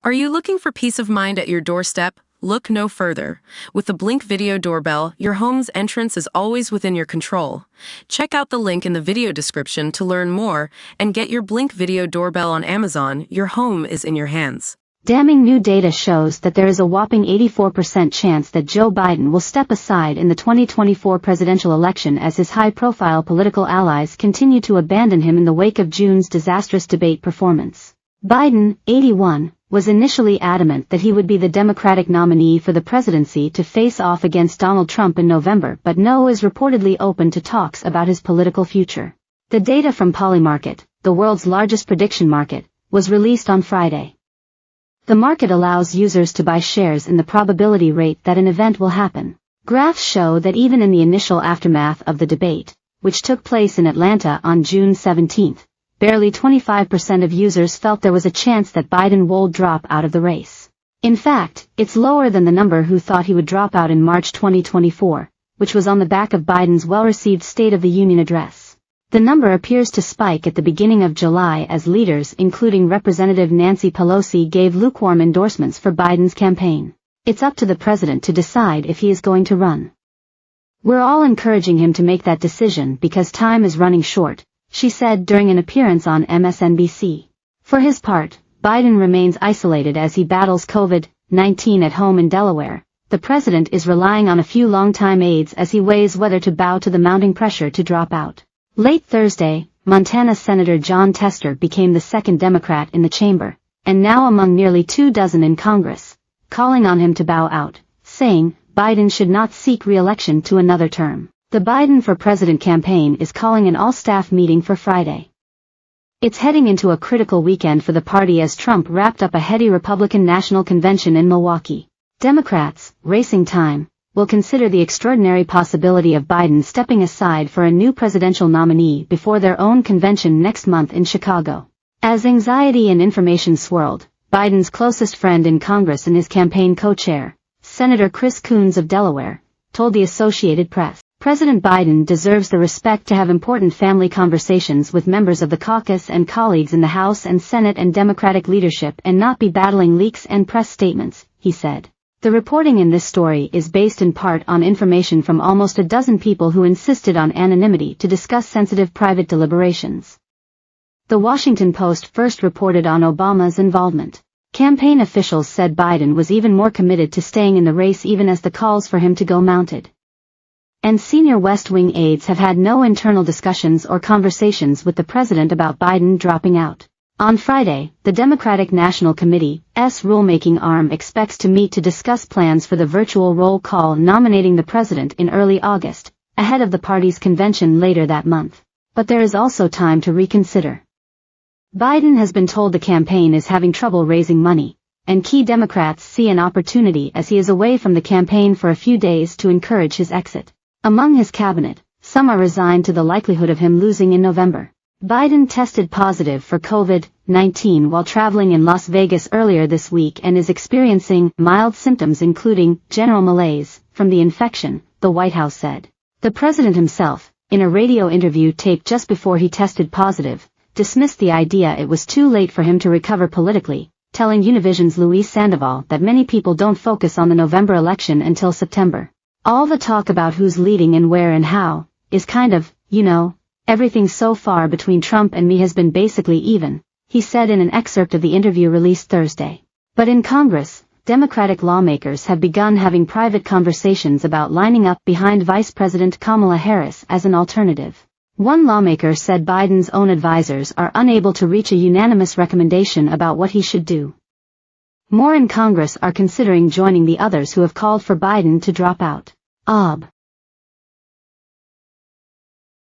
Are you looking for peace of mind at your doorstep? Look no further. With the Blink Video Doorbell, your home's entrance is always within your control. Check out the link in the video description to learn more and get your Blink Video Doorbell on Amazon. Your home is in your hands. Damning new data shows that there is a whopping 84% chance that Joe Biden will step aside in the 2024 presidential election as his high-profile political allies continue to abandon him in the wake of June's disastrous debate performance. Biden, 81, was initially adamant that he would be the Democratic nominee for the presidency to face off against Donald Trump in November, but is reportedly open to talks about his political future. The data from Polymarket, the world's largest prediction market, was released on Friday. The market allows users to buy shares in the probability rate that an event will happen. Graphs show that even in the initial aftermath of the debate, which took place in Atlanta on June 17, barely 25% of users felt there was a chance that Biden would drop out of the race. In fact, it's lower than the number who thought he would drop out in March 2024, which was on the back of Biden's well-received State of the Union address. The number appears to spike at the beginning of July as leaders, including Representative Nancy Pelosi, gave lukewarm endorsements for Biden's campaign. It's up to the president to decide if he is going to run. "We're all encouraging him to make that decision because time is running short," she said during an appearance on MSNBC. For his part, Biden remains isolated as he battles COVID-19 at home in Delaware. The president is relying on a few longtime aides as he weighs whether to bow to the mounting pressure to drop out. Late Thursday, Montana Senator Jon Tester became the second Democrat in the chamber, and now among nearly 24 in Congress, calling on him to bow out, saying Biden should not seek re-election to another term. The Biden for President campaign is calling an all-staff meeting for Friday. It's heading into a critical weekend for the party as Trump wrapped up a heady Republican National Convention in Milwaukee. Democrats, racing time, will consider the extraordinary possibility of Biden stepping aside for a new presidential nominee before their own convention next month in Chicago. As anxiety and information swirled, Biden's closest friend in Congress and his campaign co-chair, Senator Chris Coons of Delaware, told the Associated Press, "President Biden deserves the respect to have important family conversations with members of the caucus and colleagues in the House and Senate and Democratic leadership and not be battling leaks and press statements," he said. The reporting in this story is based in part on information from almost a dozen people who insisted on anonymity to discuss sensitive private deliberations. The Washington Post first reported on Obama's involvement. Campaign officials said Biden was even more committed to staying in the race even as the calls for him to go mounted. And senior West Wing aides have had no internal discussions or conversations with the president about Biden dropping out. On Friday, the Democratic National Committee's rulemaking arm expects to meet to discuss plans for the virtual roll call nominating the president in early August, ahead of the party's convention later that month. But there is also time to reconsider. Biden has been told the campaign is having trouble raising money, and key Democrats see an opportunity as he is away from the campaign for a few days to encourage his exit. Among his cabinet, some are resigned to the likelihood of him losing in November. Biden tested positive for COVID-19 while traveling in Las Vegas earlier this week and is experiencing mild symptoms including general malaise from the infection, the White House said. The president himself, in a radio interview taped just before he tested positive, dismissed the idea it was too late for him to recover politically, telling Univision's Luis Sandoval that many people don't focus on the November election until September. "All the talk about who's leading and where and how is kind of, everything so far between Trump and me has been basically even," he said in an excerpt of the interview released Thursday. But in Congress, Democratic lawmakers have begun having private conversations about lining up behind Vice President Kamala Harris as an alternative. One lawmaker said Biden's own advisors are unable to reach a unanimous recommendation about what he should do. More in Congress are considering joining the others who have called for Biden to drop out.